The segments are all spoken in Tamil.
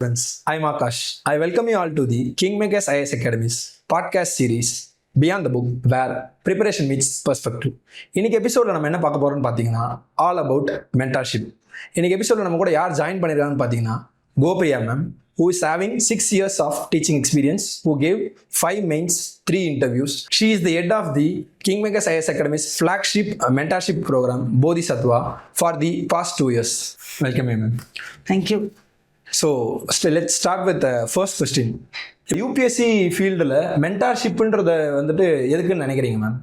Friends, I'm Akash. I welcome you all to the Kingmakers IAS Academy's podcast series Beyond the Book, where preparation meets perspective. இன்னைக்கு எபிசோட்ல நம்ம என்ன பார்க்க போறோம்னு பார்த்தீங்கன்னா ஆல் அபவுட் மென்டார்ஷிப். இன்னைக்கு எபிசோட்ல நம்ம கூட யார் ஜாயின் பண்ணிருக்காங்கன்னு பார்த்தீங்கன்னா கோபிரியா ma'am, who is having 6 years of teaching experience, who gave 5 mains, 3 interviews. She is the head of the Kingmakers IAS Academy's flagship mentorship program Bodhisattva for the past 2 years. Welcome, ma'am. Thank you. So let's start with the first question. UPSC ஃபீல்டில் மென்டார்ஷிப்ன்றத வந்துட்டு எதுக்குன்னு நினைக்கிறீங்க மேம்?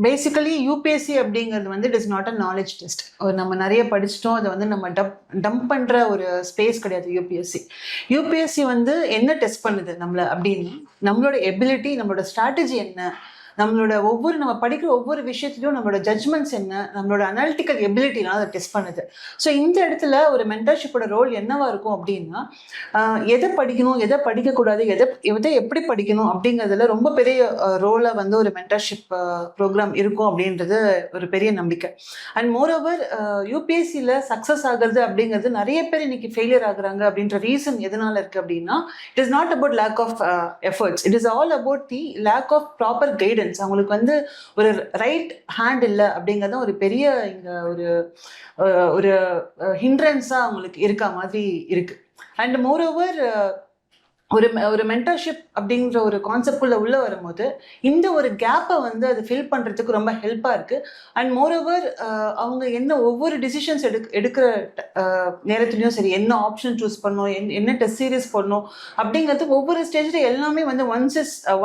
பேசிக்கலி யூபிஎஸ்சி அப்படிங்கிறது வந்து it is not a knowledge test. நம்ம நிறைய படிச்சிட்டோம், அதை வந்து நம்ம டம்ப் பண்ணுற ஒரு ஸ்பேஸ் கிடையாது யூபிஎஸ்சி. யூபிஎஸ்சி வந்து என்ன டெஸ்ட் பண்ணுது நம்மளை அப்படின்னா, நம்மளோட எபிலிட்டி, நம்மளோட ஸ்ட்ராட்டஜி என்ன, நம்மளோட நம்ம படிக்கிற ஒவ்வொரு விஷயத்துலையும் நம்மளோட ஜட்ஜ்மெண்ட்ஸ் என்ன, நம்மளோட அனாலிட்டிக்கல் எபிலிட்டிலாம் அதை டெஸ்ட் பண்ணுது. ஸோ இந்த இடத்துல ஒரு மென்டர்ஷிப்போட ரோல் என்னவா இருக்கும் அப்படின்னா, எதை படிக்கணும், எதை படிக்கக்கூடாது, எதை எப்படி படிக்கணும் அப்படிங்கிறதுல ரொம்ப பெரிய ரோலை வந்து ஒரு மென்டர்ஷிப் ப்ரோக்ராம் இருக்கும் அப்படின்றது ஒரு பெரிய நம்பிக்கை. அண்ட் மோரோவர் யூபிஎஸ்சியில் சக்ஸஸ் ஆகிறது அப்படிங்கிறது நிறைய பேர் இன்னைக்கு ஃபெயிலியர் ஆகுறாங்க அப்படின்ற ரீசன் எதனால இருக்குது அப்படின்னா, it is not about lack of efforts, it is all about the lack of proper guidance. அவங்களுக்கு வந்து ஒரு ரைட் ஹேண்ட் இல்லை அப்படிங்கிறது ஒரு பெரிய இங்க ஒரு ஹிண்ட்ரன்ஸா அவங்களுக்கு இருக்க மாதிரி இருக்கு. அண்ட் மோரோவர் ஒரு மென்டர்ஷிப் அப்படிங்கிற ஒரு கான்செப்ட்குள்ள உள்ள வரும்போது இந்த ஒரு கேப்பை வந்து அது ஃபில் பண்ணுறதுக்கு ரொம்ப ஹெல்ப்பாக இருக்குது. அண்ட் மோரோவர் அவங்க என்ன ஒவ்வொரு டிசிஷன்ஸ் எடுக்கிற நேரத்துலையும் சரி, என்ன ஆப்ஷன் சூஸ் பண்ணணும், என்ன டெஸ்ட் சீரிஸ் பண்ணணும் அப்படிங்கிறது ஒவ்வொரு ஸ்டேஜில் எல்லாமே வந்து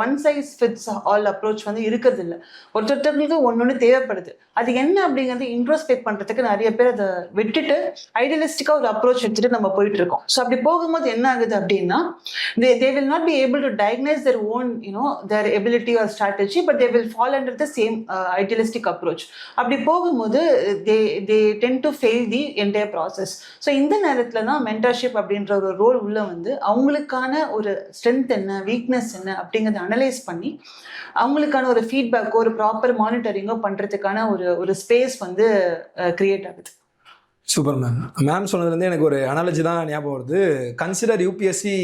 one size fits all approach வந்து இருக்கிறது இல்லை. ஒருத்தருக்கு ஒன்று தேவைப்படுது. அது என்ன அப்படிங்கிறது இன்ட்ரோஸ்பெக்ட் பண்ணுறதுக்கு நிறைய பேர் அதை விட்டுட்டு ஐடியலிஸ்டிக்காக ஒரு அப்ரோச் எடுத்துகிட்டு நம்ம போயிட்டு இருக்கோம். ஸோ அப்படி போகும்போது என்ன ஆகுது அப்படின்னா, they will not be able to diagnose their own, their ability or strategy, but they will fall under the same idealistic approach. அப்படி போகும்போது they tend to fail the entire process. So இந்த நேரத்தில் தான் மென்டர்ஷிப் அப்படின்ற ஒரு ரோல் உள்ள வந்து அவங்களுக்கான ஒரு ஸ்ட்ரென்த் என்ன, வீக்னஸ் என்ன அப்படிங்கிறத அனலைஸ் பண்ணி அவங்களுக்கான ஒரு ஃபீட்பேக்கோ ஒரு ப்ராப்பர் மானிட்டரிங்கோ பண்ணுறதுக்கான ஒரு ஸ்பேஸ் வந்து கிரியேட் ஆகுது. Super ma'am. மேம் சொன்னதுலேருந்து எனக்கு ஒரு அனாலஜி தான் ஞாபகம் வருது. கன்சிடர் யூபிஎஸ்சி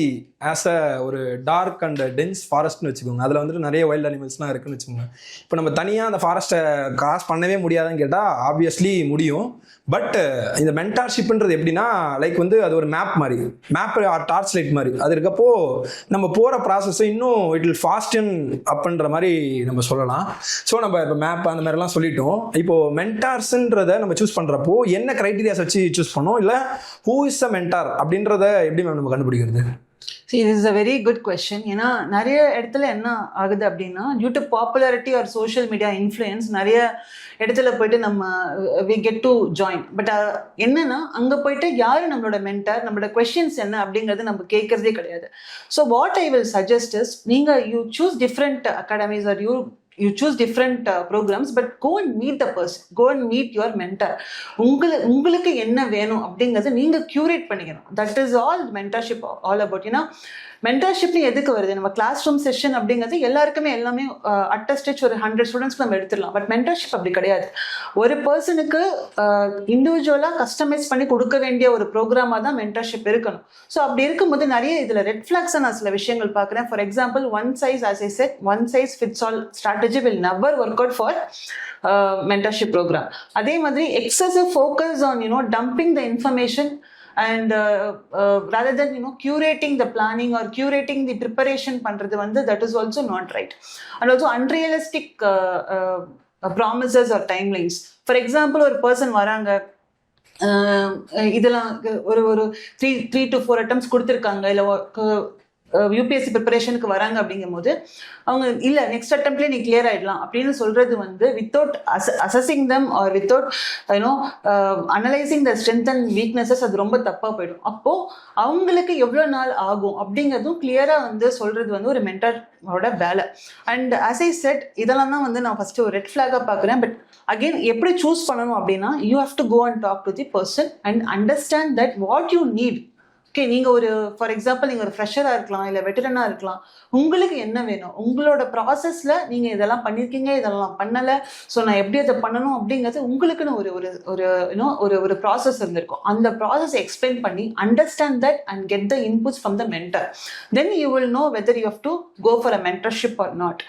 ஆஸ் அ ஒரு டார்க் அண்ட் டென்ஸ் ஃபாரஸ்ட்னு வச்சுக்கோங்க. அதில் வந்துட்டு நிறைய வைல்ட் அனிமல்ஸ்லாம் இருக்குன்னு வச்சுக்கோங்க. இப்போ நம்ம தனியாக அந்த ஃபாரஸ்ட்டை கிராஸ் பண்ணவே முடியாதுன்னு கேட்டால் ஆப்வியஸ்லி முடியும். பட் இந்த மென்டார்ஷிப்ன்றது எப்படின்னா, லைக் வந்து அது ஒரு மேப் டார்ச் லைட் மாதிரி. அது இருக்கப்போ நம்ம போகிற ப்ராசஸை இன்னும் இட் வில் ஃபாஸ்டன் அப்ன்ற மாதிரி நம்ம சொல்லலாம். ஸோ நம்ம இப்போ மேப் அந்த மாதிரிலாம் சொல்லிட்டோம். இப்போது மென்டார்ஸ்ன்றதை நம்ம சூஸ் பண்ணுறப்போ என்ன க்ரைட்டீரியாஸ் வச்சு சூஸ் பண்ணோம், இல்லை ஹூ இஸ் அ மென்டார் அப்படின்றத எப்படி மேம் நம்ம கண்டுபிடிக்கிறது? See, this is a very good question. ஏன்னா நிறைய இடத்துல என்ன ஆகுது அப்படின்னா, due to popularity or social media influence நிறைய இடத்துல போயிட்டு நம்ம we get to join. But என்னன்னா, அங்கே போயிட்டு யார் நம்மளோட மென்டார், நம்மளோட கொஸ்டின்ஸ் என்ன அப்படிங்கிறது நம்ம கேட்கறதே கிடையாது. So what I will suggest is, நீங்கள் you choose different academies or you choose different programs, but go and meet the person, go and meet your mentor. உங்களுக்கு என்ன வேணும் அப்படிங்கிறத நீங்கள் க்யூரேட் பண்ணிக்கணும். That is all mentorship all about. ஏன்னா மென்டர்ஷிப்னு எதுக்கு வருது, நம்ம கிளாஸ் ரூம் செஷன் அப்படிங்கிறது எல்லாருக்குமே எல்லாமே அட் அ ஸ்டேஜ் ஒரு 100 ஸ்டூடெண்ட்ஸ்க்கு நம்ம எடுத்துடலாம். பட் மென்டர்ஷிப் அப்படி கிடையாது. ஒரு பர்சனுக்கு இண்டிவிஜுவலாக கஸ்டமைஸ் பண்ணி கொடுக்க வேண்டிய ஒரு ப்ரோக்ராமாக தான் மென்டர்ஷிப் இருக்கணும். ஸோ அப்படி இருக்கும்போது நிறைய இதில் ரெட் ஃபிளாக்ஸாக நான் சில விஷயங்கள் பார்க்குறேன். For example, one size fits all strategy will never work out for mentorship program. அதே மாதிரி excessive focus on dumping the information and rather than curating the planning or curating the preparation பண்றது வந்து that is also not right. And also unrealistic promises or timelines. For example, ஒரு person வராங்க, இதெல்லாம் ஒரு 3 to 4 attempts கொடுத்துருக்காங்க, இல்லை யூபிஎஸ்சி ப்ரிப்பரேஷனுக்கு வராங்க அப்படிங்கும் போது அவங்க இல்லை நெக்ஸ்ட் அட்டெம்ப்ட்லேயே நீ கிளியர் ஆகிடலாம் அப்படின்னு சொல்கிறது வந்து without assessing them or without analysing the strength and weaknesses, அது ரொம்ப தப்பாக போயிடும். அப்போது அவங்களுக்கு எவ்வளோ நாள் ஆகும் அப்படிங்கிறதும் கிளியராக வந்து சொல்கிறது வந்து ஒரு மென்டரோட வேலை. அண்ட் ஆஸ் ஐ செட், இதெல்லாம் தான் வந்து நான் ஃபஸ்ட்டு ஒரு ரெட் ஃப்ளாகாக பார்க்குறேன். பட் அகெயின் எப்படி சூஸ் பண்ணணும் அப்படின்னா, you have to go and talk to the person and understand that what you need okay, நீங்கள் ஒரு ஃபார் எக்ஸாம்பிள் நீங்கள் ஒரு ஃப்ரெஷராக இருக்கலாம், இல்லை வெட்டரனாக இருக்கலாம். உங்களுக்கு என்ன வேணும், உங்களோட ப்ராசஸில் நீங்கள் இதெல்லாம் பண்ணியிருக்கீங்க, இதெல்லாம் பண்ணலை, ஸோ நான் எப்படி அதை பண்ணணும் அப்படிங்கிறது உங்களுக்குன்னு ஒரு ஒரு ஒரு யூனோ ஒரு ஒரு ப்ராசஸ் இருந்திருக்கும். அந்த ப்ராசஸ் எக்ஸ்பிளைன் பண்ணி understand that and get the inputs from the mentor. Then you will know whether you have to go for a mentorship or not.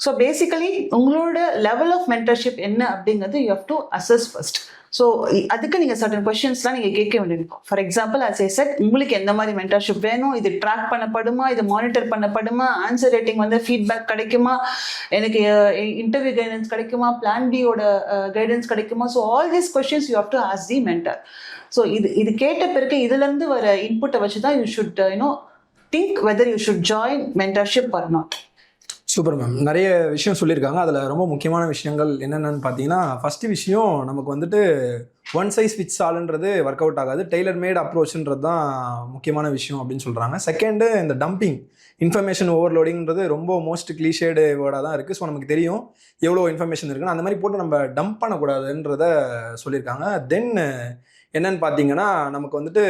So basically உங்களோட லெவல் ஆஃப் மென்டர்ஷிப் என்ன அப்படிங்கிறது you have to assess first. So அதுக்கு நீங்கள் சர்டன் கொஸ்டின்ஸ்லாம் நீங்கள் கேட்க வேண்டியிருக்கும். For example as I said, உங்களுக்கு எந்த மாதிரி மென்டர்ஷிப் வேணும், இது ட்ராக் பண்ணப்படுமா, இது மானிட்டர் பண்ணப்படுமா, ஆன்சர் ரேட்டிங் வந்து ஃபீட்பேக் கிடைக்குமா, எனக்கு இன்டர்வியூ கைடன்ஸ் கிடைக்குமா, பிளான் பியோட கைடன்ஸ் கிடைக்குமா. So all these questions you have to ask the mentor. So இது கேட்ட பிறகு இதுலேருந்து வர இன்புட்டை வச்சு தான் you should think whether you should join mentorship or not. Super ma'am. நிறைய விஷயம் சொல்லியிருக்காங்க. அதில் ரொம்ப முக்கியமான விஷயங்கள் என்னென்னு பார்த்தீங்கன்னா, ஃபஸ்ட்டு விஷயம் நமக்கு வந்துட்டு ஒன் சைஸ் ஃபிட்ஸ் ஆல்ன்றது ஒர்க் அவுட் ஆகாது, டெய்லர் மேட் அப்ரோச்ன்றது தான் முக்கியமான விஷயம் அப்படின்னு சொல்கிறாங்க. செகண்டு, இந்த டம்பிங் இன்ஃபர்மேஷன் ஓவர்லோடிங்கிறது ரொம்ப மோஸ்ட் கிளீஷேடு வேர்டாக தான் இருக்குது. ஸோ நமக்கு தெரியும் எவ்வளோ இன்ஃபர்மேஷன் இருக்குன்னு, அந்த மாதிரி போட்டு நம்ம டம்ப் பண்ணக்கூடாதுன்றத சொல்லியிருக்காங்க. தென் என்னன்னு பார்த்தீங்கன்னா, நமக்கு வந்துட்டு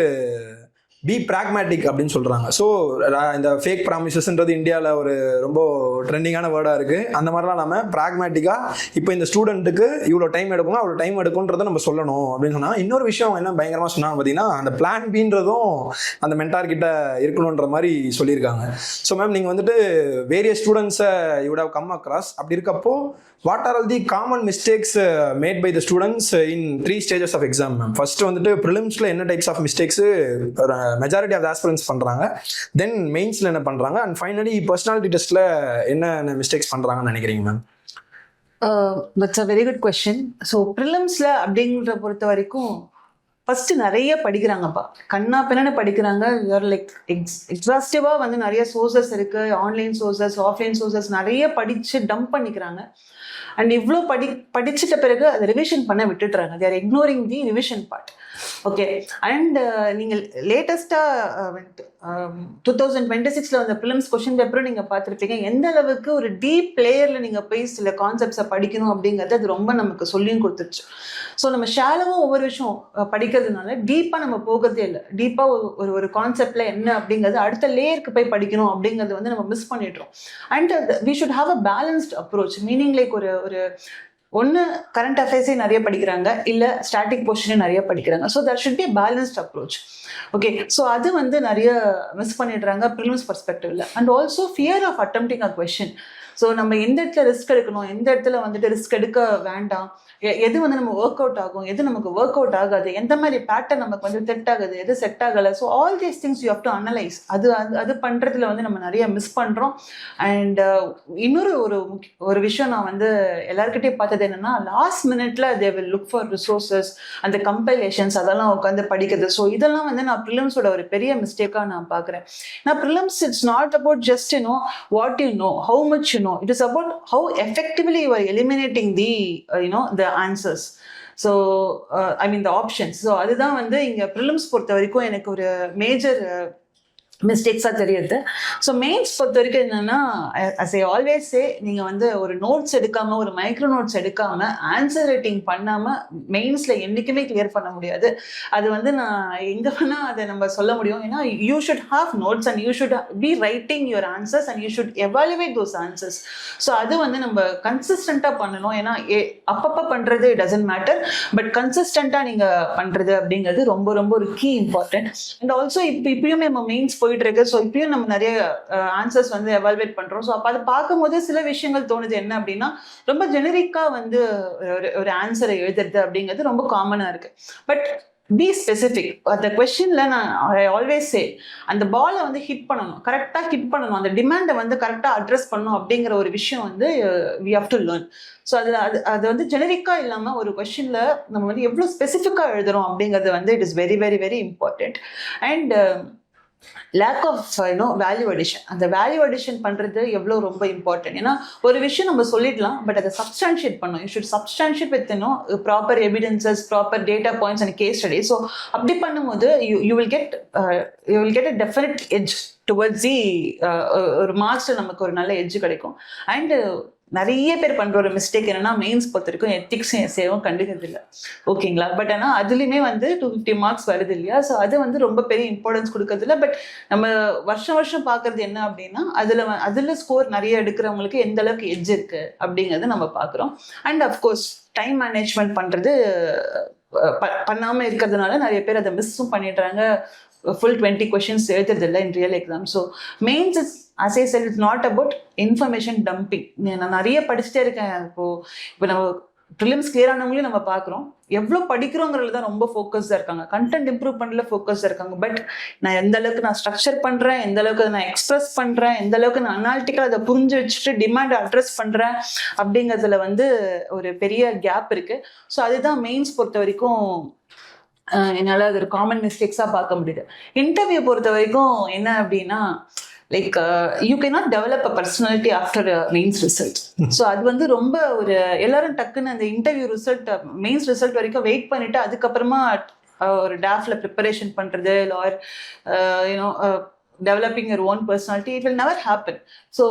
பி ப்ராக்மேட்டிக் அப்படின்னு சொல்கிறாங்க. ஸோ இந்த ஃபேக் ப்ராமிசஸ்ன்றது இந்தியாவில் ஒரு ரொம்ப ட்ரெண்டிங்கான வேர்டாக இருக்குது. அந்த மாதிரிலாம் நம்ம ப்ராக்மேட்டிக்காக இப்போ இந்த ஸ்டூடெண்ட்டுக்கு இவ்வளோ டைம் எடுக்கும், அவ்வளோ டைம் எடுக்கும்ன்றதை நம்ம சொல்லணும் அப்படின்னு சொன்னால். இன்னொரு விஷயம் என்ன பயங்கரமாக சொன்னாங்க பார்த்தீங்கன்னா, அந்த பிளான் பின்றதும் அந்த மென்டார் கிட்ட இருக்கணுன்ற மாதிரி சொல்லியிருக்காங்க. ஸோ மேம், நீங்கள் வந்துட்டு வேரியஸ் ஸ்டூடெண்ட்ஸை you would have come across. அப்படி இருக்கப்போ what are all the common mistakes made by the students in 3 stages of exam ma'am? First வந்துட்டு ப்ரிலிம்ஸில் என்ன types of mistakes majority of aspirants பண்ணுறாங்க, தென் மெயின்ஸில் என்ன பண்ணுறாங்க, அண்ட் ஃபைனலி பர்சனாலிட்டி டெஸ்ட்டில் என்ன மிஸ்டேக்ஸ் பண்ணுறாங்கன்னு நினைக்கிறீங்க ma'am? That's a very good question. So ப்ரிலிம்ஸில் அப்படிங்கிற பொறுத்த வரைக்கும் ஃபஸ்ட்டு நிறைய படிக்கிறாங்கப்பா, கண்ணா பின்னான்னு படிக்கிறாங்க. லைக் எக்ஸாஸ்டிவாக வந்து நிறைய சோர்சஸ் இருக்குது, ஆன்லைன் சோர்சஸ், ஆஃப்லைன் சோர்சஸ் நிறைய படித்து டம்ப் பண்ணிக்கிறாங்க. அண்ட் இவ்வளோ படிச்சிட்ட பிறகு அதை ரிவிஷன் பண்ண விட்டுடுறாங்க. They're ignoring the revision part. Okay, and நீங்கள் லேட்டஸ்ட்டாக 2026 வந்த ப்ரிலிம்ஸ் கொஸ்டின் பேப்பரும் நீங்கள் பார்த்துருப்பீங்க. எந்த அளவுக்கு ஒரு டீப் லேயரில் நீங்கள் போய் சில கான்செப்ட்ஸை படிக்கணும் அப்படிங்கிறது அது ரொம்ப நமக்கு சொல்லியும் கொடுத்துருச்சு. ஸோ நம்ம ஷாலோவாக ஒவ்வொரு விஷயம் படிக்கிறதுனால டீப்பாக நம்ம போகிறதே இல்லை. டீப்பாக ஒரு கான்செப்டில் என்ன அப்படிங்கிறது அடுத்த லேயருக்கு போய் படிக்கணும் அப்படிங்கிறது வந்து நம்ம மிஸ் பண்ணிடுறோம். And we should have a balanced approach. Meaning like ஒரு ஒன்று கரண்ட் அஃபேர்ஸே நிறைய படிக்கிறாங்க, இல்லை ஸ்டாட்டிக் போர்ஷனே நிறைய படிக்கிறாங்க. So that should be balanced approach. Okay, so அது வந்து நிறைய மிஸ் பண்ணிடுறாங்க ப்ரிலிம்ஸ் பர்ஸ்பெக்டிவ்ல. And also fear of attempting a question. So நம்ம எந்த இடத்துல ரிஸ்க் எடுக்கணும், எந்த இடத்துல வந்துட்டு ரிஸ்க் எடுக்க வேண்டாம், எது வந்து நம்ம ஒர்க் அவுட் ஆகும், எது நமக்கு ஒர்க் அவுட் ஆகாது, எந்த மாதிரி பேட்டர்ன் நமக்கு வந்து செட் ஆகுது, எது செட் ஆகலை. So all these things you have to analyse. அது பண்ணுறதுல வந்து நம்ம நிறைய மிஸ் பண்ணுறோம். அண்ட் இன்னொரு ஒரு விஷயம் நான் வந்து எல்லாருக்கிட்டே பார்த்தது என்னன்னா, லாஸ்ட் மினிட்ல they will look for resources, அந்த கம்பைலேஷன்ஸ் அதெல்லாம் உட்காந்து படிக்கிறது. ஸோ இதெல்லாம் வந்து நான் ப்ரிலிம்ஸோட ஒரு பெரிய மிஸ்டேக்காக நான் பார்க்குறேன். நான் prelims it's not about just what you know, how much you know. It is about how effectively you are eliminating the answers. So I mean the options. So அதுதான் வந்து இங்க prelims பொறுத்த வரைக்கும் எனக்கு ஒரு மேஜர் மிஸ்டேக்ஸாக தெரியுது. ஸோ மெயின்ஸ் பொறுத்த வரைக்கும் என்னென்னா, as I always say, நீங்கள் வந்து ஒரு நோட்ஸ் எடுக்காமல், ஒரு மைக்ரோ நோட்ஸ் எடுக்காமல், ஆன்சர் ரைட்டிங் பண்ணாமல் மெயின்ஸில் என்றைக்குமே கிளியர் பண்ண முடியாது. அது வந்து நான் எங்கே வேணால் அதை நம்ம சொல்ல முடியும். ஏன்னா you should have notes and you should be writing your answers and you should evaluate those answers. So அது வந்து நம்ம கன்சிஸ்டண்ட்டாக பண்ணணும். ஏன்னா அப்பப்போ பண்ணுறது டசன்ட் மேட்டர், பட் கன்சிஸ்டண்ட்டாக நீங்கள் பண்ணுறது அப்படிங்கிறது ரொம்ப ரொம்ப ஒரு கீ இம்பார்ட்டன்ட். அண்ட் ஆல்சோ இப்பயுமே நம்ம மெயின்ஸ் போயிட்டு இருக்கு. ஸோ இப்பயும் நம்ம நிறைய ஆன்சர்ஸ் வந்து எவால்வேட் பண்றோம். ஸோ அப்போ அதை பார்க்கும்போது சில விஷயங்கள் தோணுது என்ன அப்படின்னா, ரொம்ப ஜெனரிக்கா வந்து ஒரு ஆன்சரை எழுதுறது அப்படிங்கிறது ரொம்ப காமனா இருக்கு. But B specific. அந்த கொஸ்டின்ல நான் ஆல்வேஸ் சே, அந்த பாலை வந்து ஹிட் பண்ணணும், கரெக்டாக ஹிட் பண்ணணும், அந்த டிமாண்டை வந்து கரெக்டாக அட்ரஸ் பண்ணணும் அப்படிங்கிற ஒரு விஷயம் வந்து we have to learn. So அது வந்து ஜெனரிக்காக இல்லாமல் ஒரு கொஸ்டின்ல நம்ம வந்து எவ்வளோ ஸ்பெசிஃபிக்காக எழுதுறோம் அப்படிங்கிறது வந்து it is very very very important. And lack of value addition. அந்த வேல்யூ அடிஷன் பண்ணுறது எவ்வளோ ரொம்ப இம்பார்ட்டன்ட். ஏன்னா ஒரு விஷயம் நம்ம சொல்லிடலாம், பட் அதை சப்ஸ்டான்ஷியேட் பண்ணணும். You should substantiate with proper evidences, proper data points and case study. So அப்படி பண்ணும்போது you will get a definite edge towards the ஒரு மார்க்ஸில் நமக்கு ஒரு நல்ல எட்ஜ் கிடைக்கும். அண்ட் நிறைய பேர் பண்ற ஒரு மிஸ்டேக் என்னன்னா மெயின்ஸ் பொறுத்த வரைக்கும் எத்திக்ஸும் எஸ்ஏவும் கண்டுக்கிறது இல்லை, ஓகேங்களா. பட் ஆனால் அதுலேயுமே வந்து 250 மார்க்ஸ் வருது இல்லையா, ஸோ அது வந்து ரொம்ப பெரிய இம்பார்ட்டன்ஸ் கொடுக்கறது இல்லை. பட் நம்ம வருஷம் பார்க்கறது என்ன அப்படின்னா அதில் ஸ்கோர் நிறைய எடுக்கிறவங்களுக்கு எந்த அளவுக்கு எட்ஜ் இருக்கு அப்படிங்கிறத நம்ம பார்க்குறோம். அண்ட் அஃப்கோர்ஸ் டைம் மேனேஜ்மெண்ட் பண்ணுறது பண்ணாமல் இருக்கிறதுனால நிறைய பேர் அதை மிஸ்ஸும் பண்ணிடுறாங்க. full 20 questions எழுதுறதில்ல in real exam. So mains is, as I said, it's not about information dumping. நான் நிறைய படிச்சுட்டே இருக்கேன். இப்போ நம்ம ப்ரிலிம்ஸ் கிளியர் ஆனவங்களையும் நம்ம பார்க்குறோம், எவ்வளோ படிக்கிறோங்கிறதுல தான் ரொம்ப ஃபோக்கஸ்டாக இருக்காங்க, கண்டென்ட் இம்ப்ரூவ் பண்ணல ஃபோக்கஸ்டாக இருக்காங்க. பட் நான் எந்த அளவுக்கு நான் ஸ்ட்ரக்சர் பண்ணுறேன், எந்த அளவுக்கு நான் எக்ஸ்பிரஸ் பண்ணுறேன், எந்த அளவுக்கு நான் அனாலிட்டிக்கலாக அதை புரிஞ்சு வச்சுட்டு டிமாண்ட் அட்ரஸ் பண்ணுறேன் அப்படிங்கிறதுல வந்து ஒரு பெரிய கேப் இருக்குது. ஸோ அதுதான் மெயின்ஸ் பொறுத்த வரைக்கும் என்னால் அது ஒரு காமன் மிஸ்டேக்ஸாக பார்க்க முடியுது. இன்டர்வியூ பொறுத்த வரைக்கும் என்ன அப்படின்னா, like you cannot develop a personality after mains result. So அது வந்து ரொம்ப ஒரு எல்லாரும் டக்குன்னு அந்த இன்டர்வியூ ரிசல்ட் மெயின்ஸ் ரிசல்ட் வரைக்கும் வெயிட் பண்ணிட்டு அதுக்கப்புறமா ஒரு டாஃப்ல ப்ரிப்பரேஷன் பண்ணுறது or you know developing your own personality, it will never happen. So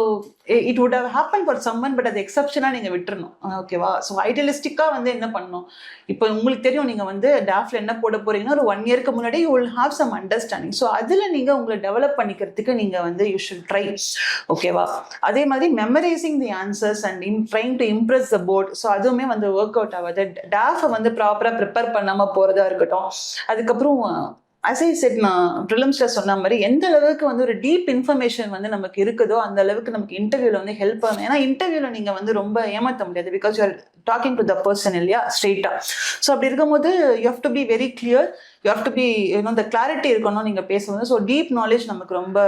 it would have happened for someone, but அது எக்ஸப்ஷனாக நீங்கள் விட்டுறணும், ஓகேவா. ஸோ ஐடியலிஸ்டிக்காக வந்து என்ன பண்ணணும், இப்போ உங்களுக்கு தெரியும் நீங்கள் வந்து டாஃப்ல என்ன போட போறீங்கன்னா ஒரு 1 இயர்க்கு முன்னாடி you will have some understanding. So அதில் நீங்கள் உங்களை டெவலப் பண்ணிக்கிறதுக்கு நீங்கள் வந்து யூ ஷுட் ட்ரை, ஓகேவா. அதே மாதிரி memorising the answers and trying to impress the board, so அதுவுமே வந்து ஒர்க் அவுட் ஆகாது. டாஃபை வந்து ப்ராப்பராக ப்ரிப்பேர் பண்ணாமல் போகிறதா இருக்கட்டும். அதுக்கப்புறம் as I said, நான் ப்ரிலிம்ஸ்ல சொன்ன மாதிரி எந்த அளவுக்கு வந்து ஒரு டீப் இன்ஃபர்மேஷன் வந்து நமக்கு இருக்குதோ அந்த அளவுக்கு நமக்கு இன்டர்வியூல வந்து ஹெல்ப் ஆகும். ஏன்னா இன்டர்வியூல நீங்க வந்து ரொம்ப ஏமாற்ற முடியாது, because you are talking to the person இல்லையா, ஸ்ட்ரெயிட்டா. ஸோ அப்படி இருக்கும்போது you have to be very clear, you have to be இந்த கிளாரிட்டி இருக்கணும் நீங்க பேசும்போது. ஸோ டீப் நாலேஜ் நமக்கு ரொம்ப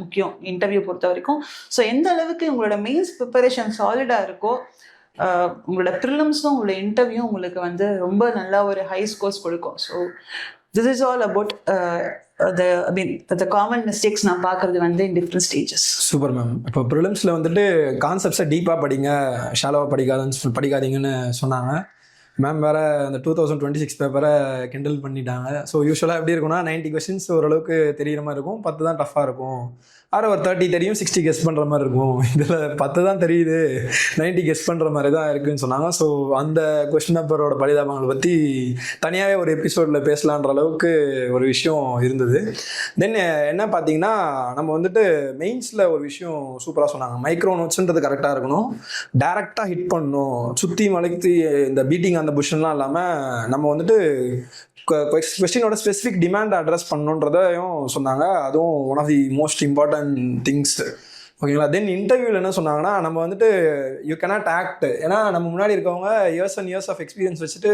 முக்கியம் இன்டர்வியூ பொறுத்த வரைக்கும். ஸோ எந்த அளவுக்கு உங்களோட மெயின்ஸ் ப்ரிப்பரேஷன் சாலிடா இருக்கோ, உங்களோட ப்ரிலிம்ஸும் உங்களோட இன்டர்வியூ உங்களுக்கு வந்து ரொம்ப நல்லா ஒரு ஹை ஸ்கோர்ஸ் கொடுக்கும். So this is all about the common mistakes நான் பார்க்கறது வந்து in different stages. Super ma'am. இப்போ ப்ரிலிம்ஸில் வந்துட்டு கான்செப்ட்ஸை டீப்பாக படிங்க, ஷாலோவாக படிக்காதீங்கன்னு சொன்னாங்க மேம். வேறு அந்த 2026 பேப்பரை கிண்டல் பண்ணிட்டாங்க. ஸோ யூஸ்வலாக எப்படி இருக்கும்னா 90 கொஸ்டின்ஸ் ஓரளவுக்கு தெரிகிற மாதிரி இருக்கும், 10 தான் டஃப்பாக இருக்கும். ஒரு 30 தெரியும், 60 கெஸ் பண்ணுற மாதிரி இருக்கும். இதில் 10 தான் தெரியுது, 90 கெஸ் பண்ணுற மாதிரி தான் இருக்குதுன்னு சொன்னாங்க. ஸோ அந்த கொஸ்டின் பேப்பரோட பரிதாபங்களை பற்றி தனியாகவே ஒரு எபிசோடில் பேசலான்ற அளவுக்கு ஒரு விஷயம் இருந்தது. தென் என்ன பார்த்தீங்கன்னா, நம்ம வந்துட்டு மெயின்ஸில் ஒரு விஷயம் சூப்பராக சொன்னாங்க, மைக்ரோ நோட்ஸ்ன்றது கரெக்டாக இருக்கணும், டேரெக்டாக ஹிட் பண்ணணும், சுற்றி மலைக்கு இந்த பீட்டிங் அந்த புஷன்லாம் இல்லாமல் நம்ம வந்துட்டு கொஸ்டினோட ஸ்பெசிஃபிக் டிமாண்ட் அட்ரஸ் பண்ணணுன்றதையும் சொன்னாங்க. அதுவும் one of the most important things, ஓகேங்களா. தென் இன்டர்வியூவில் என்ன சொன்னாங்கன்னா, நம்ம வந்துட்டு யூ கேனாட் ஆக்ட், ஏன்னா நம்ம முன்னாடி இருக்கவங்க years and years of experience வச்சுட்டு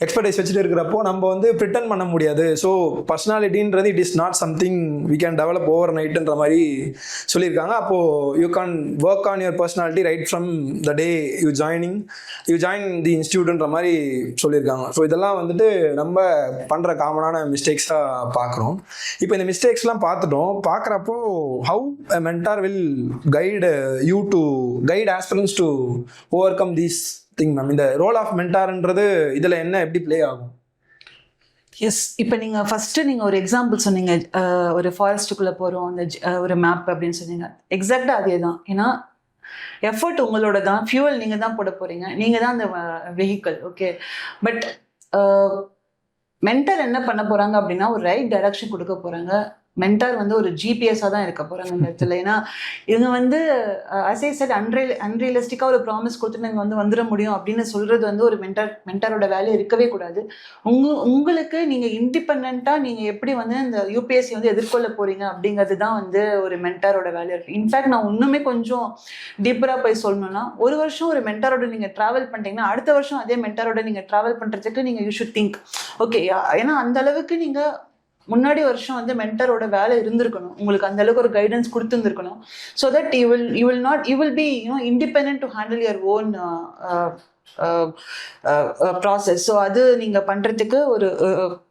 எக்ஸ்பர்டைஸ் வச்சுட்டு இருக்கிறப்போ நம்ம வந்து ப்ரிட்டன் பண்ண முடியாது. ஸோ பர்சனாலிட்டின்றது it is not something we can develop over நைட்டுன்ற மாதிரி சொல்லியிருக்காங்க. அப்போது you can work on your personality right from the day you join the இன்ஸ்டியூட்ன்ற மாதிரி சொல்லியிருக்காங்க. ஸோ இதெல்லாம் வந்துட்டு நம்ம பண்ணுற காமனான மிஸ்டேக்ஸாக பார்க்குறோம். இப்போ இந்த மிஸ்டேக்ஸ்லாம் பார்க்குறப்போ how a mentor will guide aspirants to overcome these thing ma'am. இந்த ரோல் ஆஃப் மென்டார்ன்றது இதில் என்ன எப்படி ப்ளே ஆகும்? எஸ், இப்போ நீங்கள் ஃபஸ்ட்டு நீங்கள் ஒரு எக்ஸாம்பிள் சொன்னீங்க, ஒரு ஃபாரஸ்ட்டுக்குள்ளே போகிறோம் அந்த ஒரு மேப் அப்படின்னு சொன்னீங்க. எக்ஸாக்டாக அதே தான். ஏன்னா எஃபர்ட் உங்களோட தான், ஃபியூவல் நீங்கள் தான் போட போகிறீங்க, நீங்கள் தான் அந்த வெஹிக்கிள், ஓகே. பட் மென்டார் என்ன பண்ண போகிறாங்க அப்படின்னா ஒரு ரைட் டைரக்ஷன் கொடுக்க போகிறாங்க. மென்டார் வந்து ஒரு ஜிபிஎஸ்ஸாக தான் இருக்க போகிறாங்க இந்த இடத்துல. ஏன்னா இவங்க வந்து அஸ் ஐ செட் அன்ரியலிஸ்டிக்காக ஒரு ப்ராமிஸ் கொடுத்து நீங்கள் வந்து வந்துட முடியும் அப்படின்னு சொல்கிறது வந்து ஒரு மென்டாரோட வேலையை இருக்கவே கூடாது. உங்களுக்கு நீங்கள் இண்டிபெண்ட்டாக நீங்கள் எப்படி வந்து இந்த யூபிஎஸ்சி வந்து எதிர்கொள்ள போகிறீங்க அப்படிங்கிறது தான் வந்து ஒரு மென்டாரோட வேலையாக இருக்குது. இன்ஃபேக்ட் நான் இன்னுமே கொஞ்சம் டீப்பராக போய் சொல்லணும்னா, ஒரு வருஷம் ஒரு மென்டாரோட நீங்கள் ட்ராவல் பண்ணிட்டீங்கன்னா அடுத்த வருஷம் அதே மென்டாரோட நீங்கள் ட்ராவல் பண்ணுறதுக்கு நீங்கள் யூ ஷுட் திங்க், ஓகே. ஏன்னா அந்த அளவுக்கு நீங்கள் முன்னாடி வருஷம் வந்து மென்டரோட வேலை இருந்திருக்கணும், உங்களுக்கு அந்த அளவுக்கு ஒரு கைடன்ஸ் கொடுத்துருந்துருக்கணும். So that you will be independent to handle your own process. So அது நீங்கள் பண்ணுறதுக்கு ஒரு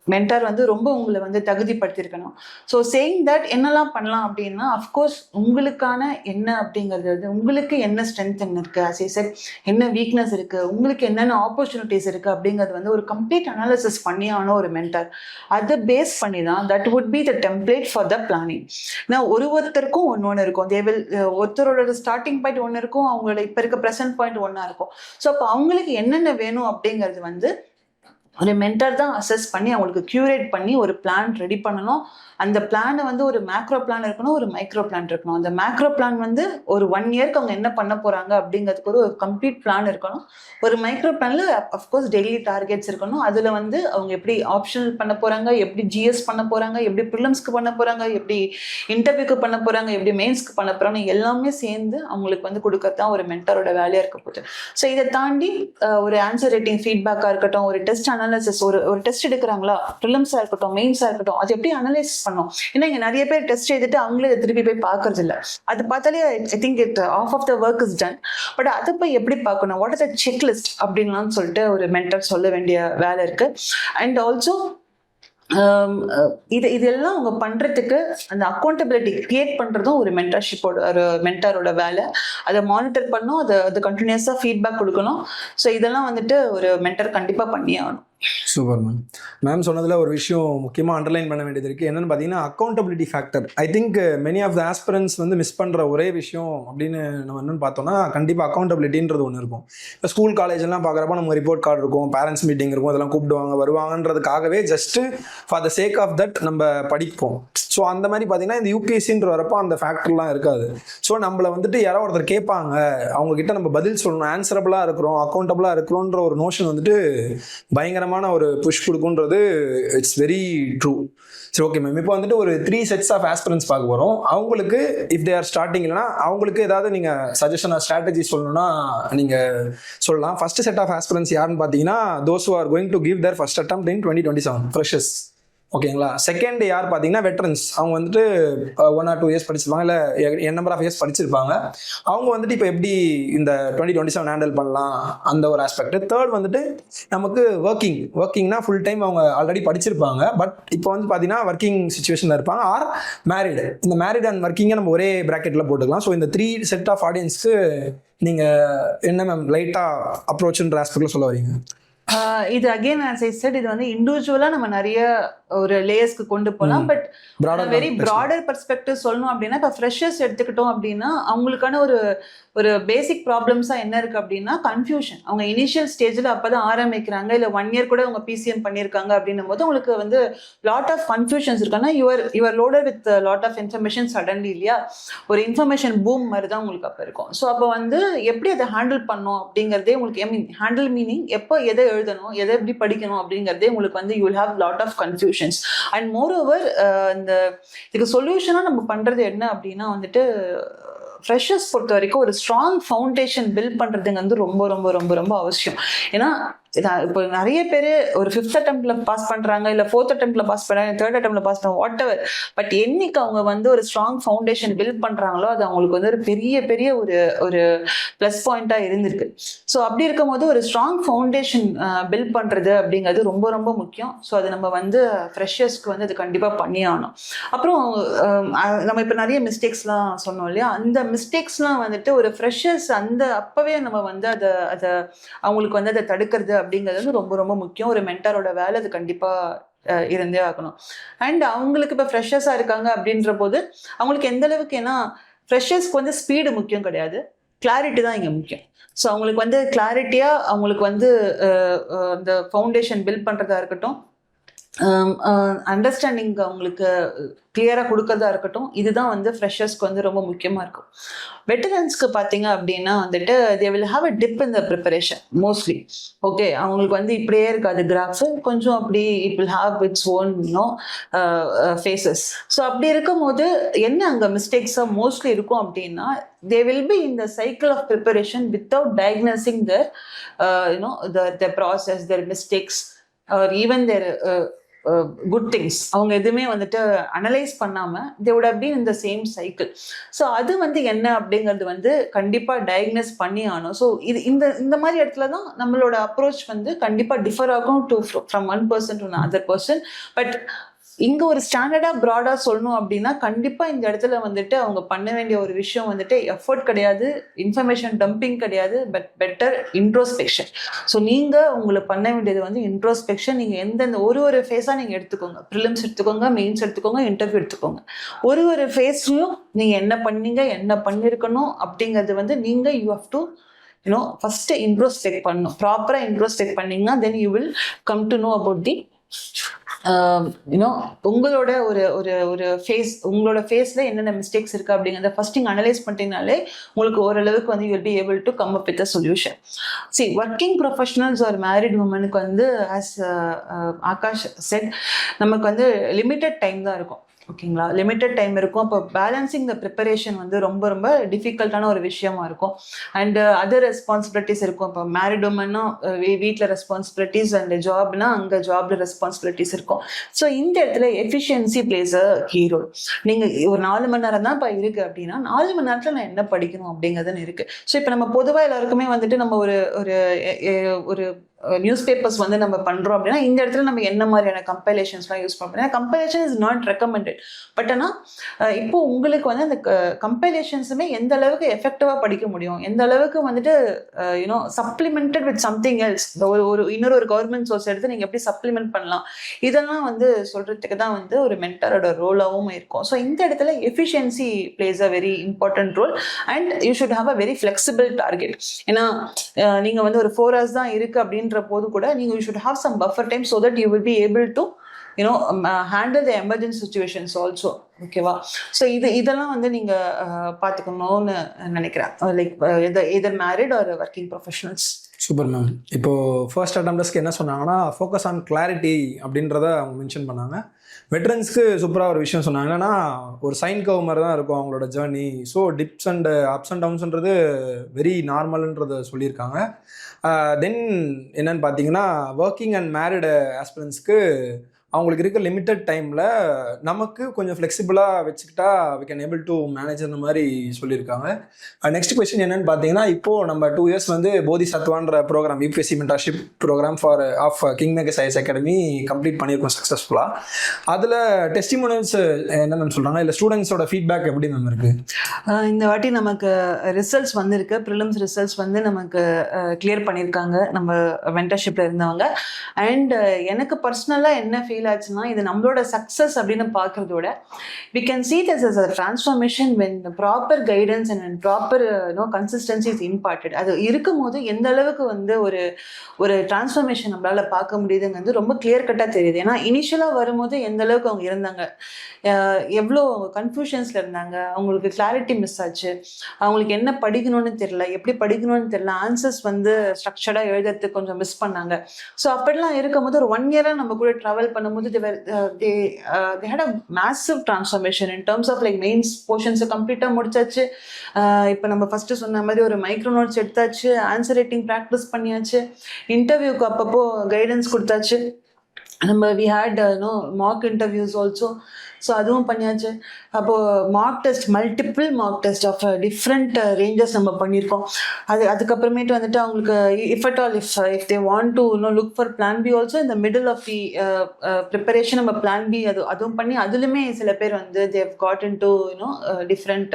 மென்டார் வந்து ரொம்ப உங்களை வந்து தகுதிப்படுத்தியிருக்கணும். ஸோ சேயிங் தட் என்னெல்லாம் பண்ணலாம் அப்படின்னா, அஃப்கோர்ஸ் உங்களுக்கான என்ன அப்படிங்கிறது வந்து உங்களுக்கு என்ன ஸ்ட்ரென்த் என்ன இருக்குது, as I said, என்ன வீக்னஸ் இருக்குது, உங்களுக்கு என்னென்ன ஆப்பர்ச்சுனிட்டிஸ் இருக்குது அப்படிங்கிறது வந்து ஒரு கம்ப்ளீட் அனாலிசிஸ் பண்ணியான ஒரு மென்டார். அதை பேஸ் பண்ணி தான் that would be the template for the planning. நான் ஒருத்தருக்கும் ஒன்று இருக்கும். ஒருத்தரோட ஸ்டார்டிங் பாயிண்ட் ஒன்று இருக்கும், அவங்களோட இப்போ இருக்க ப்ரெசன்ட் பாயிண்ட் ஒன்றா இருக்கும். ஸோ அப்போ அவங்களுக்கு என்னென்ன வேணும் அப்படிங்கிறது வந்து ஒரு மென்டர் தான் அசஸ் பண்ணி அவங்களுக்கு கியூரேட் பண்ணி ஒரு பிளான் ரெடி பண்ணணும். அந்த பிளானை வந்து ஒரு மேக்ரோ பிளான் இருக்கணும், ஒரு மைக்ரோ பிளான் இருக்கணும். அந்த மேக்ரோ பிளான் வந்து ஒரு 1 இயர்க்கு அவங்க என்ன பண்ண போகிறாங்க அப்படிங்கிறதுக்கு ஒரு கம்ப்ளீட் பிளான் இருக்கணும். ஒரு மைக்ரோ பிளானில் அஃப்கோர்ஸ் டெய்லி டார்கெட்ஸ் இருக்கணும். அதில் வந்து அவங்க எப்படி ஆப்ஷனல் பண்ண போகிறாங்க, எப்படி ஜிஎஸ் பண்ண போகிறாங்க, எப்படி ப்ரிலிம்ஸ்க்கு பண்ண போகிறாங்க, எப்படி இன்டர்வியூக்கு பண்ண போகிறாங்க, எப்படி மெயின்ஸ்க்கு பண்ண போகிறாங்க, எல்லாமே சேர்ந்து அவங்களுக்கு வந்து கொடுக்கறதான் ஒரு மென்டரோட வேலையாக இருக்க போகுது. ஸோ இதை தாண்டி ஒரு ஆன்சர் ரைட்டிங் ஃபீட்பேக்காக இருக்கட்டும், ஒரு டெஸ்ட் அனாலிசிஸ், ஒரு டெஸ்ட் எடுக்கிறாங்களா, ப்ரிலிம்ஸாக இருக்கட்டும், மெயின்ஸாக இருக்கட்டும், அது எப்படி அனலைஸ் பண்ணும். ஏன்னா இங்க நிறைய பேர் டெஸ்ட் எழுதிட்டு அவங்களே திருப்பி போய் பார்க்கறது இல்லை. அது பார்த்தாலே I think it of of the work is done. But அதை போய் எப்படி பார்க்கணும், வாட் இஸ் த செக்லிஸ்ட் அப்படின்லாம் சொல்லிட்டு ஒரு மென்டர் சொல்ல வேண்டிய வேலை இருக்கு. அண்ட் ஆல்சோ இதெல்லாம் அவங்க பண்றதுக்கு அந்த அக்கௌண்டபிலிட்டி கிரியேட் பண்றதும் ஒரு மென்டர்ஷிப்போட ஒரு மென்டரோட வேலை. அதை மானிட்டர் பண்ணும், அது கண்டினியூஸா ஃபீட்பேக் கொடுக்கணும். ஸோ இதெல்லாம் வந்துட்டு ஒரு மென்டர் கண்டிப்பா பண்ணியே ஆகணும். சூப்பர் மேம் சொன்னதில் ஒரு விஷயம் முக்கியமாக அண்டர்லைன் பண்ண வேண்டியது இருக்குது. என்னென்னு பார்த்தீங்கன்னா accountability factor. I think many of the aspirants வந்து மிஸ் பண்ணுற ஒரே விஷயம் அப்படின்னு நம்ம என்னென்னு பார்த்தோம்னா கண்டிப்பாக அக்கௌண்டபிலிட்டின்றது ஒன்று இருக்கும். இப்போ ஸ்கூல் காலேஜெல்லாம் பார்க்குறப்ப நம்ம ரிப்போர்ட் கார்டு இருக்கும், பேரண்ட்ஸ் மீட்டிங் இருக்கும், அதெல்லாம் கூப்பிடுவாங்க வருவாங்கன்றதுக்காகவே just for the sake of that நம்ம படிப்போம். ஸோ அந்த மாதிரி பார்த்தீங்கன்னா இந்த யூபிஎஸ்சின்ற வரப்போ அந்த ஃபேக்டர்லாம் இருக்காது. ஸோ நம்மளை வந்துட்டு யாரோ ஒருத்தர் கேட்பாங்க, அவங்கக்கிட்ட நம்ம பதில் சொல்லணும், ஆன்சரபிளாக இருக்கிறோம், அக்கௌண்டபிளாக இருக்கிறோன்ற ஒரு நோஷன் வந்துட்டு பயங்கரமாக ஒரு புஷ் கொடுக்குன்றது இட்ஸ் வெரி ட்ரூ. சரி, ஓகே மேம். இப்போ வந்துட்டு ஒரு 3 செட்ஸ் ஆஃப் ஆஸ்பிரன்ஸ் பார்க்க போகிறோம். அவங்களுக்கு இஃப் தே ஆர் ஸ்டார்டிங் இல்லைனா அவங்களுக்கு ஏதாவது நீங்கள் சஜஷன் ஸ்ட்ராட்டஜி சொல்லணும்னா நீங்கள் சொல்லலாம். ஃபர்ஸ்ட் செட் ஆஃப் ஆஸ்பிரன்ஸ் யாருன்னு பார்த்தீங்கன்னா those who are going to give their first attempt in 2027 freshers. ஓகேங்களா. செகண்ட் யார் பார்த்தீங்கன்னா வெட்ரன்ஸ். அவங்க வந்துட்டு 1 or 2 இயர்ஸ் படிச்சிருப்பாங்க, இல்லை என் நம்பர் ஆஃப் இயர்ஸ் படிச்சிருப்பாங்க. அவங்க வந்துட்டு இப்போ எப்படி இந்த 2027 ஹேண்டில் பண்ணலாம் அந்த ஒரு ஆஸ்பெக்ட். தேர்ட் வந்துட்டு நமக்கு ஒர்க்கிங்னா ஃபுல் டைம் அவங்க ஆல்ரெடி படிச்சிருப்பாங்க, பட் இப்போ வந்து பார்த்தீங்கன்னா ஒர்க்கிங் சுச்சுவேஷனில் இருப்பாங்க, ஆர் மேரிடு. இந்த மேரிட் அண்ட் ஒர்க்கிங்கை நம்ம ஒரே ப்ராக்கெட்டில் போட்டுக்கலாம். ஸோ இந்த 3 செட் ஆஃப் ஆடியன்ஸ்க்கு நீங்கள் என்ன மேம் லைட்டாக அப்ரோச்ன்ற ஆஸ்பெக்டில் சொல்ல வரீங்க? இது அகெயின் as I said, இது வந்து இண்டிவிஜுவலா நம்ம நிறைய ஒரு லேயர்ஸ்க்கு கொண்டு போகலாம். பட் வெரி ப்ராடர் பெர்ஸ்பெக்டிவ் சொல்லணும் அப்படின்னா, இப்போ ஃப்ரெஷர்ஸ் எடுத்துக்கிட்டோம் அப்படின்னா அவங்களுக்கான ஒரு பேசிக் ப்ராப்ளம்ஸா என்ன இருக்கு அப்படின்னா கன்ஃபியூஷன். அவங்க இனிஷியல் ஸ்டேஜில் அப்பதான் ஆரம்பிக்கிறாங்க, இல்லை 1 இயர் கூட அவங்க பிசிஎம் பண்ணியிருக்காங்க அப்படின்னும் போது உங்களுக்கு வந்து லாட் ஆஃப் கன்ஃபியூஷன்ஸ் இருக்குன்னா you're loaded with lot of information suddenly, இல்லையா? ஒரு இன்ஃபர்மேஷன் பூம் மாதிரி தான் உங்களுக்கு அப்போ இருக்கும். ஸோ அப்போ வந்து எப்படி அதை ஹேண்டில் பண்ணணும் அப்படிங்கிறதே உங்களுக்கு ஹேண்டில் மீனிங் எப்போ எதை எழுதணும், எதை எப்படி படிக்கணும் அப்படிங்கிறதே உங்களுக்கு வந்து you will have lot of confusions. And moreover இந்த இதுக்கு சொல்யூஷனாக நம்ம பண்ணுறது என்ன அப்படின்னா வந்துட்டு ஃப்ரெஷர்ஸ் பொறுத்த வரைக்கும் ஒரு ஸ்ட்ராங் ஃபவுண்டேஷன் பில்ட் பண்ணுறதுங்க வந்து ரொம்ப ரொம்ப ரொம்ப ரொம்ப அவசியம். ஏன்னா இப்போ நிறைய பேர் ஒரு 5th அட்டெம்ப்ட்ல பாஸ் பண்ணுறாங்க, இல்லை 4th அட்டெம்ப்ட்ல பாஸ் பண்ணுறாங்க, 3rd அட்டெம்ப்ட்ல பாஸ் பண்ணுறாங்க, வாட் எவர். பட் என்னைக்கு அவங்க வந்து ஒரு ஸ்ட்ராங் ஃபவுண்டேஷன் பில்ட் பண்ணுறாங்களோ அது அவங்களுக்கு வந்து ஒரு பெரிய ஒரு ப்ளஸ் பாயிண்ட்டாக இருந்திருக்கு. ஸோ அப்படி இருக்கும்போது ஒரு ஸ்ட்ராங் ஃபவுண்டேஷன் பில்ட் பண்ணுறது அப்படிங்கிறது ரொம்ப ரொம்ப முக்கியம். ஸோ அது நம்ம வந்து ஃப்ரெஷர்ஸ்க்கு வந்து அது கண்டிப்பாக பண்ணி ஆகணும். அப்புறம் நம்ம இப்போ நிறைய மிஸ்டேக்ஸ்லாம் சொன்னோம் இல்லையா, அந்த மிஸ்டேக்ஸ்லாம் வந்துட்டு ஒரு ஃப்ரெஷர்ஸ் அப்போவே நம்ம வந்து அதை அவங்களுக்கு வந்து அதை தடுக்கிறது அப்படிங்கிறது வந்து ரொம்ப ரொம்ப முக்கியம். ஒரு மென்டரோட வேலை அது கண்டிப்பாக இருந்தே ஆகணும். அண்ட் அவங்களுக்கு இப்போ ஃப்ரெஷர்ஸாக இருக்காங்க அப்படின்ற போது அவங்களுக்கு எந்த அளவுக்கு, ஏன்னா ஃப்ரெஷர்ஸ்க்கு வந்து ஸ்பீடு முக்கியம் கிடையாது, கிளாரிட்டி தான் இங்கே முக்கியம். ஸோ அவங்களுக்கு வந்து கிளாரிட்டியாக அவங்களுக்கு வந்து அந்த ஃபவுண்டேஷன் பில்ட் பண்ணுறதா இருக்கட்டும், அண்டர்ஸ்டாண்டிங் அவங்களுக்கு கிளியராக கொடுக்கறதா இருக்கட்டும், இதுதான் வந்து ஃப்ரெஷர்ஸ்க்கு வந்து ரொம்ப முக்கியமாக இருக்கும். வெட்டரன்ஸ்க்கு பார்த்தீங்க அப்படின்னா வந்துட்டு they will have a dip in the preparation mostly. Okay, அவங்களுக்கு வந்து இப்படியே இருக்காது கிராஃப், கொஞ்சம் அப்படி it will have its own phases. So அப்படி இருக்கும்போது என்ன அங்கே மிஸ்டேக்ஸாக மோஸ்ட்லி இருக்கும் அப்படின்னா, they will be in the cycle of preparation without diagnosing their the process, their mistakes, or even their good things. அவங்க எதுவுமே வந்துட்டு அனலைஸ் பண்ணாமல் they would have been in the same cycle. So அது வந்து என்ன அப்படிங்கிறது வந்து கண்டிப்பாக டயக்னஸ் பண்ணி ஆகணும். ஸோ இது இந்த மாதிரி இடத்துல தான் நம்மளோட அப்ரோச் வந்து கண்டிப்பாக டிஃபர் ஆகும் from one person to other person. But இங்கே ஒரு ஸ்டாண்டர்டாக ப்ராடாக சொல்லணும் அப்படின்னா கண்டிப்பாக இந்த இடத்துல வந்துட்டு அவங்க பண்ண வேண்டிய ஒரு விஷயம் வந்துட்டு எஃபர்ட் கிடையாது, இன்ஃபர்மேஷன் டம்பிங் கிடையாது, பட் பெட்டர் இன்ட்ரோஸ்பெக்ஷன். ஸோ நீங்கள் உங்களுக்கு பண்ண வேண்டியது வந்து இன்ட்ரோஸ்பெக்ஷன். நீங்கள் எந்தெந்த ஒரு ஃபேஸாக நீங்கள் எடுத்துக்கோங்க. ப்ரிலிம்ஸ் எடுத்துக்கோங்க, மெயின்ஸ் எடுத்துக்கோங்க, இன்டர்வியூ எடுத்துக்கோங்க. ஒரு ஃபேஸ்லையும் நீங்கள் என்ன பண்ணீங்க, என்ன பண்ணியிருக்கணும் அப்படிங்கிறது வந்து நீங்கள் you have to first introspect பண்ணணும். ப்ராப்பராக இன்ட்ரோஸ்பெக்ட் பண்ணீங்கன்னா then you will come to know about the உங்களோட ஒரு ஃபேஸ், உங்களோட ஃபேஸில் என்னென்ன மிஸ்டேக்ஸ் இருக்குது அப்படிங்கிறத ஃபர்ஸ்ட் நீங்கள் அனலைஸ் பண்ணிட்டீங்கனாலே உங்களுக்கு ஓரளவுக்கு வந்து you will be able to come up with a solution. Working professionals ஒரு மேரிட் உமனுக்கு வந்து ஆஸ் ஆகாஷ் செட் நமக்கு வந்து லிமிட்டட் டைம் தான் இருக்கும். ஓகேங்களா, லிமிட்டட் டைம் இருக்கும். அப்போ பேலன்சிங் த ப்ரிப்பரேஷன் வந்து ரொம்ப ரொம்ப டிஃபிகல்ட்டான ஒரு விஷயமா இருக்கும். அண்ட் அதர் ரெஸ்பான்சிபிலிட்டிஸ் இருக்கும். இப்போ மேரிட் உமன்னா வீட்டில் ரெஸ்பான்சிபிலிட்டிஸ், அண்ட் ஜாப்னா அங்கே ஜாப்ல ரெஸ்பான்சிபிலிட்டிஸ் இருக்கும். ஸோ இந்த இடத்துல எஃபிஷியன்சி பிளேஸ் அ ஹீரோ. நீங்கள் ஒரு 4 மணி நேரம் தான் இப்போ இருக்குது அப்படின்னா 4 மணி நேரத்தில் நான் என்ன படிக்கணும் அப்படிங்கிறதுன்னு இருக்குது. ஸோ இப்போ நம்ம பொதுவாக எல்லாருக்குமே வந்துட்டு நம்ம ஒரு நியூஸ் பேப்பர்ஸ் வந்து நம்ம பண்ணுறோம் அப்படின்னா இந்த இடத்துல நம்ம என்ன மாதிரியான கம்பைலேஷன்ஸ்லாம் யூஸ் பண்ணுறோம். ஏன்னா compilation is not recommended. But ஆனால் இப்போ உங்களுக்கு வந்து அந்த கம்பைலேஷன்ஸுமே எந்த அளவுக்கு எஃபெக்டிவாக படிக்க முடியும், எந்த அளவுக்கு வந்துட்டு சப்ளிமெண்டட் வித் சம்திங் எல்ஸ், இன்னொரு கவர்மெண்ட் சோர்ஸ் எடுத்து நீங்கள் எப்படி சப்ளிமெண்ட் பண்ணலாம், இதெல்லாம் வந்து சொல்கிறதுக்கு தான் வந்து ஒரு மென்டரோட ரோலாகவும் இருக்கும். ஸோ இந்த இடத்துல efficiency plays a very important role. And you should have a very flexible target. ஏன்னா நீங்கள் வந்து ஒரு 4 hours தான் இருக்குது அப்படின்னு போது கூட நீங்க you should have some buffer time so that you will be able to handle the emergency situations also. ஓகேவா? ஸோ இதெல்லாம் வந்து நீங்க பார்த்துக்கணும்னு நினைக்கிறேன். Like either married or working professionals. Super ma'am. இப்போ ஃபர்ஸ்ட் அட்டம்ப்ட்ஸ்க்கு என்ன சொன்னாங்கன்னா ஃபோக்கஸ் ஆன் கிளாரிட்டி அப்படின்றத அவங்க மென்ஷன் பண்ணாங்க. வெட்ரன்ஸ்க்கு சூப்பராக ஒரு விஷயம் சொன்னாங்க. என்னன்னா ஒரு சைன் கவ் மாதிரி தான் இருக்கும் அவங்களோட journey. So dips and ups and டவுன்ஸ்ன்றது வெரி நார்மல்ன்றதை சொல்லியிருக்காங்க. தென் என்னன்னு பார்த்தீங்கன்னா ஒர்க்கிங் அண்ட் மேரிடு ஆஸ்பிரன்ஸ்க்கு அவங்களுக்கு இருக்க லிமிட்டட் டைமில் நமக்கு கொஞ்சம் ஃப்ளெக்சிபிளாக வச்சுக்கிட்டா we can able to manage அந்த மாதிரி சொல்லியிருக்காங்க. நெக்ஸ்ட் கொஸ்டின் என்னென்னு பார்த்தீங்கன்னா இப்போது நம்ம 2 years வந்து போதி சத்வான்ற program UPSC mentorship program of King Makers IAS Academy complete பண்ணியிருக்கோம் சக்ஸஸ்ஃபுல்லாக. அதில் டெஸ்டிமோனியல்ஸ் என்னென்னு சொல்கிறாங்க, இல்லை ஸ்டூடெண்ட்ஸோட ஃபீட்பேக் எப்படி மேம் இருக்குது? இந்த வாட்டி நமக்கு ரிசல்ட்ஸ் வந்திருக்கு. ப்ரிலிம்ஸ் ரிசல்ட்ஸ் வந்து நமக்கு கிளியர் பண்ணியிருக்காங்க நம்ம மென்டர்ஷிப்பில் இருந்தவங்க. அண்ட் எனக்கு பர்சனலாக என்ன ஃபீல் ஆச்சுன்னா, இது நம்மளோட சக்ஸஸ் அப்படின்னு பார்க்கறதோட we can see this as a transformation when the proper guidance and proper consistency is imparted. அது இருக்கும்போது எந்த அளவுக்கு வந்து ஒரு டிரான்ஸ்ஃபர்மேஷன் நம்மளால பார்க்க முடியுதுங்கிறது ரொம்ப கிளியர் கட்டாக தெரியுது. ஏன்னா இனிஷியலாக வரும்போது எந்த அளவுக்கு அவங்க இருந்தாங்க, எவ்வளோ கன்ஃபியூஷன்ஸில் இருந்தாங்க, அவங்களுக்கு கிளாரிட்டி மிஸ் ஆச்சு, அவங்களுக்கு என்ன படிக்கணும்னு தெரியல, எப்படி படிக்கணும்னு தெரியல, ஆன்சர்ஸ் வந்து ஸ்ட்ரக்சர்டாக எழுதுறதுக்கு கொஞ்சம் மிஸ் பண்ணாங்க. ஸோ அப்படிலாம் இருக்கும்போது ஒரு 1 year நம்ம கூட ட்ராவல் பண்ணும்போது they had a massive transformation in terms of like mains portions கம்ப்ளீட்டாக முடிச்சாச்சு. இப்போ நம்ம ஃபர்ஸ்ட் சொன்ன மாதிரி ஒரு மைக்ரோ நோட்ஸ் எடுத்தாச்சு, ஆன்சர் ரைட்டிங் ப்ராக்டிஸ் பண்ணியாச்சு, இன்டர்வியூக்கு அப்பப்போ கைடன்ஸ் கொடுத்தாச்சு. நம்ம we had mock interviews also. So அதுவும் பண்ணியாச்சு. அப்போது multiple mock test of different ranges நம்ம பண்ணியிருக்கோம். அதுக்கப்புறமேட்டு வந்துட்டு அவங்களுக்கு if they want to look for plan B also இந்த மிடில் ஆஃப் தி ப்ரிப்பரேஷன் நம்ம பிளான் பி அதுவும் பண்ணி அதுலேயுமே சில பேர் வந்து they have got into different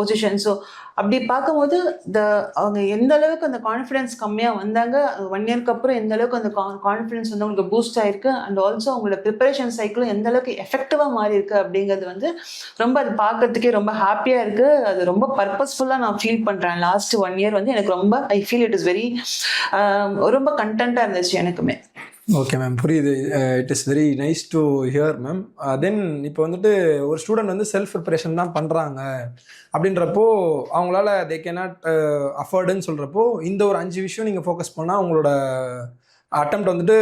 position. So அப்படி பார்க்கும்போது அவங்க எந்த அளவுக்கு அந்த கான்ஃபிடென்ஸ் கம்மியாக வந்தாங்க, 1 yearக்கு அப்புறம் எந்த அளவுக்கு அந்த கான்ஃபிடென்ஸ் வந்து அவங்களுக்கு பூஸ்ட் ஆயிருக்கு, அண்ட் ஆல்சோ அவங்களோட ப்ரிப்பரேஷன் சைக்கிளும் எந்த அளவுக்கு எஃபெக்டிவாக மாறி இருக்கு அப்படிங்கிறது வந்து ரொம்ப அது பார்க்கறதுக்கே ரொம்ப ஹாப்பியாக இருக்கு. அது ரொம்ப பர்பஸ்ஃபுல்லாக நான் ஃபீல் பண்ணுறேன். லாஸ்ட் 1 year வந்து எனக்கு ரொம்ப I feel it is very ரொம்ப கண்டென்ட்டாக இருந்துச்சு எனக்குமே. ஓகே மேம், புரியுது. It is very nice to hear ma'am. Then இப்போ வந்துட்டு ஒரு ஸ்டூடெண்ட் வந்து செல்ஃப் ப்ரிப்பரேஷன் தான் பண்ணுறாங்க அப்படின்றப்போ அவங்களால தே கேனாட் அஃபோர்டுன்னு சொல்கிறப்போ இந்த ஒரு 5 விஷயம் நீங்கள் ஃபோக்கஸ் பண்ணால் அவங்களோட அட்டெம்ப்ட் வந்துட்டு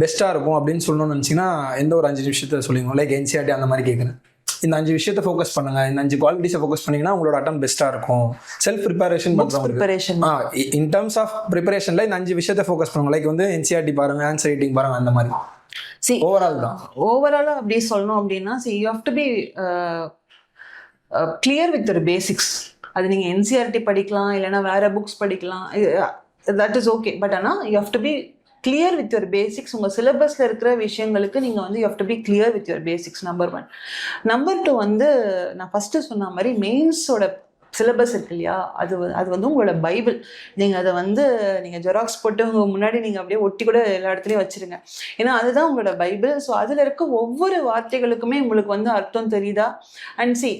பெஸ்ட்டாக இருக்கும் அப்படின்னு சொல்லணும்னு நினச்சிங்கன்னா எந்த ஒரு 5 விஷயத்த சொல்லுவீங்க? லைக் என்சிஆர்டி அந்த மாதிரி கேட்குறேன். இந்த 5 விஷயத்தை ஃபோக்கஸ் பண்ணுங்க, இந்த 5 குவாலிட்டிஸை ஃபோக்கஸ் பண்ணீங்கன்னா உங்களோட அட்டம் பெஸ்ட்டாக இருக்கும். Self preparation preparation in terms of ப்ரிப்பரேஷனில் இந்த 5 விஷயத்தை ஃபோக்கஸ் பண்ணுங்க. லைக் வந்து என்சிஆர்டி பாருங்க, ஆன்சர் ரைட்டிங் பாருங்க, அந்த மாதிரி ஓவராலா அப்படி சொல்லணும் அப்படின்னா you have to B clear with your basics. அது நீங்க என்சிஆர்டி படிக்கலாம், இல்லைன்னா வேற புக்ஸ் படிக்கலாம், தட் இஸ் ஓகே. பட் ஆனால் you have to B clear with your basics. உங்கள் சிலபஸில் இருக்கிற விஷயங்களுக்கு நீங்கள் வந்து you have to B clear with your basics. Number 1. Number 2 வந்து நான் ஃபஸ்ட்டு சொன்ன மாதிரி மெயின்ஸோட சிலபஸ் இருக்கு இல்லையா, அது வந்து உங்களோட பைபிள். நீங்கள் அதை வந்து நீங்கள் ஜெராக்ஸ் போட்டு உங்கள் முன்னாடி நீங்கள் அப்படியே ஒட்டி கூட எல்லா இடத்துலையும் வச்சுருங்க. ஏன்னா அதுதான் உங்களோட பைபிள். ஸோ அதில் இருக்க ஒவ்வொரு வார்த்தைகளுக்குமே உங்களுக்கு வந்து அர்த்தம் தெரியுதா. அண்ட் சி,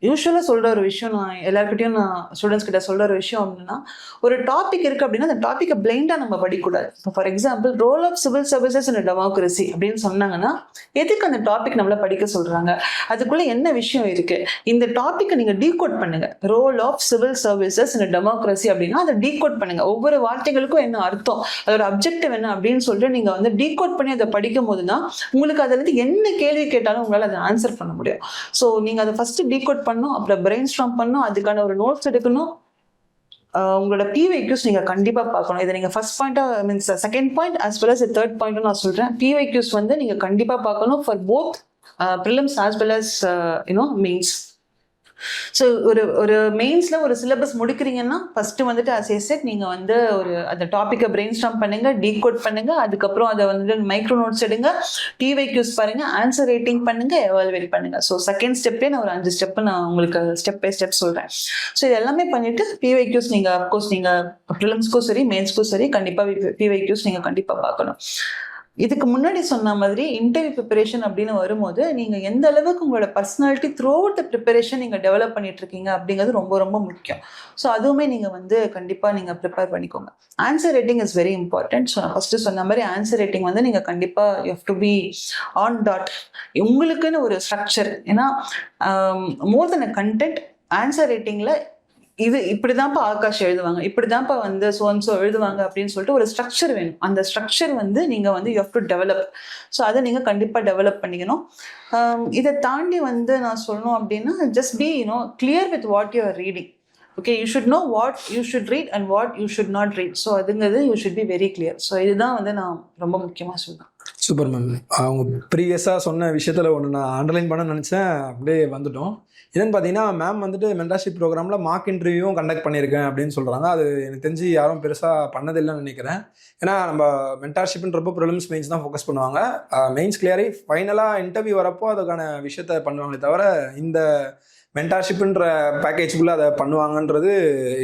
யூஸ்வலாக சொல்கிற ஒரு விஷயம், நான் எல்லாருக்கிட்டையும் நான் ஸ்டூடெண்ட்ஸ் கிட்ட சொல்கிற ஒரு விஷயம் அப்படின்னா, ஒரு டாபிக் இருக்குது அப்படின்னா அந்த டாப்பிக்கை பிளைண்டாக நம்ம படிக்கக்கூடாது. இப்போ for example role of civil services in democracy அப்படின்னு சொன்னாங்கன்னா, எதுக்கு அந்த டாபிக் நம்மளை படிக்க சொல்கிறாங்க, அதுக்குள்ளே என்ன விஷயம் இருக்குது, இந்த டாப்பிக்கை நீங்கள் டீகோட் பண்ணுங்கள். Role of civil services in democracy அப்படின்னா அதை டீகோட் பண்ணுங்கள். ஒவ்வொரு வார்த்தைகளுக்கும் என்ன அர்த்தம், அதோட அப்ஜெக்டிவ் என்ன அப்படின்னு சொல்லிட்டு நீங்கள் வந்து டீகோட் பண்ணி அதை படிக்கும் போது தான் உங்களுக்கு அதில் இருந்து என்ன கேள்வி கேட்டாலும் உங்களால் அதை ஆன்சர் பண்ண முடியும். ஸோ நீங்கள் அதை ஃபஸ்ட்டு டீகோட் பண்ணும், அப்புறம் பிரெயின் ஸ்டார்ம் பண்ணும், அதுக்கான ஒரு நோட்ஸ் எடுக்கணும். உங்களோட PYQs நீங்க கண்டிப்பா பார்க்கணும். இதை நீங்க ஃபர்ஸ்ட் பாயிண்டா means second point as well as third point நான் சொல்றேன். PYQs வந்து நீங்க கண்டிப்பா பார்க்கணும் for both prelims as well as mains. So ஒரு மெயின்ஸில் ஒரு சிலபஸ் முடிக்கிறீங்கன்னா ஃபஸ்ட்டு வந்துட்டு as I said நீங்கள் வந்து ஒரு அந்த டாப்பிக்கை பிரெயின் ஸ்டார்ம் பண்ணுங்கள், டீகோட் பண்ணுங்கள், அதுக்கப்புறம் அதை வந்து மைக்ரோ நோட்ஸ் எடுங்க, PYQs பாருங்கள், ஆன்சர் ரேட்டிங் பண்ணுங்கள், எவால்வேட் பண்ணுங்கள். ஸோ செகண்ட் ஸ்டெப்பே நான் ஒரு 5 ஸ்டெப்பு நான் உங்களுக்கு ஸ்டெப் பை ஸ்டெப் சொல்கிறேன். ஸோ இது எல்லாமே பண்ணிவிட்டு PYQs நீங்கள் அஃப்கோர்ஸ் நீங்கள் ப்ரிலிம்ஸ்க்கும் சரி மெயின்ஸ்க்கும் சரி கண்டிப்பாக PYQs நீங்கள் கண்டிப்பாக பார்க்கணும். இதுக்கு முன்னாடி சொன்ன மாதிரி இன்டர்வியூ ப்ரிப்பரேஷன் அப்படின்னு வரும்போது நீங்கள் எந்த அளவுக்கு உங்களோட personality through out the preparation நீங்கள் டெவலப் பண்ணிட்டு இருக்கீங்க அப்படிங்கிறது ரொம்ப ரொம்ப முக்கியம். ஸோ அதுவுமே நீங்கள் வந்து கண்டிப்பாக நீங்கள் ப்ரிப்பேர் பண்ணிக்கோங்க. Answer rating is very important. So நான் ஃபஸ்ட்டு சொன்ன மாதிரி ஆன்சர் ரேட்டிங் வந்து நீங்கள் கண்டிப்பாக you have to be on dot. உங்களுக்குன்னு ஒரு ஸ்ட்ரக்சர், ஏன்னா மோர் தென் அ கண்டென்ட், ஆன்சர் ரேட்டிங்கில் இது இப்படிதான்ப்பா ஆகாஷ் எழுதுவாங்க, இப்படிதான்ப்பா வந்து சோன்சோ எழுதுவாங்க அப்படின்னு சொல்லிட்டு ஒரு ஸ்ட்ரக்சர் வேணும். அந்த ஸ்ட்ரக்சர் வந்து நீங்கள் வந்து you have to develop. So அதை நீங்கள் கண்டிப்பாக டெவலப் பண்ணிக்கணும். இதை தாண்டி வந்து நான் சொல்லணும் அப்படின்னா just be clear with what you are reading. Okay, you should know what you should read and what you should not read. So அதுங்கிறது you should be very clear. So இதுதான் வந்து நான் ரொம்ப முக்கியமாக சொல்றேன். Super ma'am. அவங்க ப்ரீவியஸாக சொன்ன விஷயத்தில் ஒன்று நான் அண்டர்லைன் பண்ண நினச்சேன், அப்படியே வந்துட்டோம். என்னென்னு பார்த்தீங்கன்னா, மேம் வந்துட்டு மென்டார்ஷிப் ப்ரோக்ராமில் மார்க் இன்டர்வியூவும் கண்டக்ட் பண்ணியிருக்கேன் அப்படின்னு சொல்கிறாங்க. அது எனக்கு தெரிஞ்சு யாரும் பெருசாக பண்ணதில்லைன்னு நினைக்கிறேன். ஏன்னா நம்ம மென்டார்ஷிப்ன்றப்போ ப்ரிலிம்ஸ் மெயின்ஸ் தான் ஃபோக்கஸ் பண்ணுவாங்க. மெயின்ஸ் கிளியரி ஃபைனலாக இன்டர்வியூ வரப்போ அதுக்கான விஷயத்த பண்ணுவாங்களே தவிர இந்த மென்டார்ஷிப்புன்ற பேக்கேஜுக்குள்ளே அதை பண்ணுவாங்கன்றது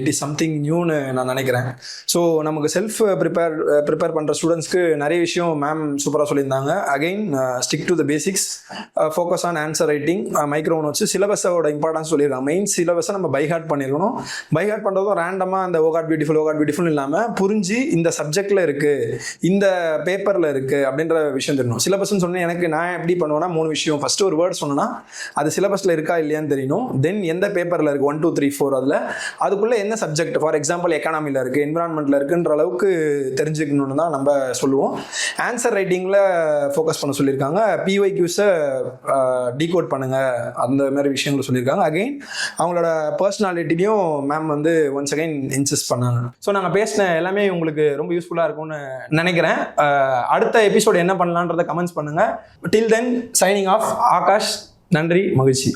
இட் இஸ் சம்திங் நியூன்னு நான் நினைக்கிறேன். ஸோ நமக்கு செல்ஃப் ப்ரிப்பேர் பண்ணுற ஸ்டூடெண்ட்ஸ்க்கு நிறைய விஷயம் மேம் சூப்பராக சொல்லியிருந்தாங்க. Again stick to the basics, focus on answer writing, micro notes, சிலபஸோட இம்பார்ட்டன்ஸ் சொல்லியிருக்காங்க. மெயின் சிலபஸை நம்ம பைஹார்ட் பண்ணியிருக்கணும். பைஹார்ட் பண்ணுறதும் ரேண்டமாக அந்த ஓகாட் பியூட்டிஃபுல் இல்லாமல் புரிஞ்சு இந்த சப்ஜெக்டில் இருக்குது, இந்த பேப்பரில் இருக்குது அப்படின்ற விஷயம் தெரியணும். சிலபஸ்ன்னு சொன்னேன், எனக்கு நான் எப்படி பண்ணுவேன்னா 3 விஷயம். ஃபஸ்ட்டு ஒரு வேர்ட் சொன்னேன்னா அது சிலபஸில் இருக்கா இல்லையான்னு தெரியணும். தென் எந்த பேப்பரில் இருக்குது 1 2 3 4, அதில் அதுக்குள்ளே என்ன சப்ஜெக்ட், ஃபார் எக்ஸாம்பிள் எக்கானமியில் இருக்குது, என்விரான்மெண்ட்டில் இருக்குன்ற அளவுக்கு தெரிஞ்சுக்கணும்னு தான் நம்ம சொல்லுவோம். ஆன்சர் ரைட்டிங்கில் ஃபோக்கஸ் பண்ண சொல்லியிருக்காங்க. PYQஸை டீகோட் பண்ணுங்கள், அந்த மாதிரி விஷயங்கள் சொல்லியிருக்காங்க. அகெயின் அவங்களோட பர்சனாலிட்டிலையும் மேம் வந்து ஒன்ஸ் அகைன் இன்சிஸ்ட் பண்ணாங்க. ஸோ நாங்கள் பேசின எல்லாமே உங்களுக்கு ரொம்ப யூஸ்ஃபுல்லாக இருக்கும்னு நினைக்கிறேன். அடுத்த எபிசோடு என்ன பண்ணலான்றதை கமெண்ட்ஸ் பண்ணுங்கள். டில் தென் சைனிங் ஆஃப், ஆகாஷ். நன்றி, மகிழ்ச்சி.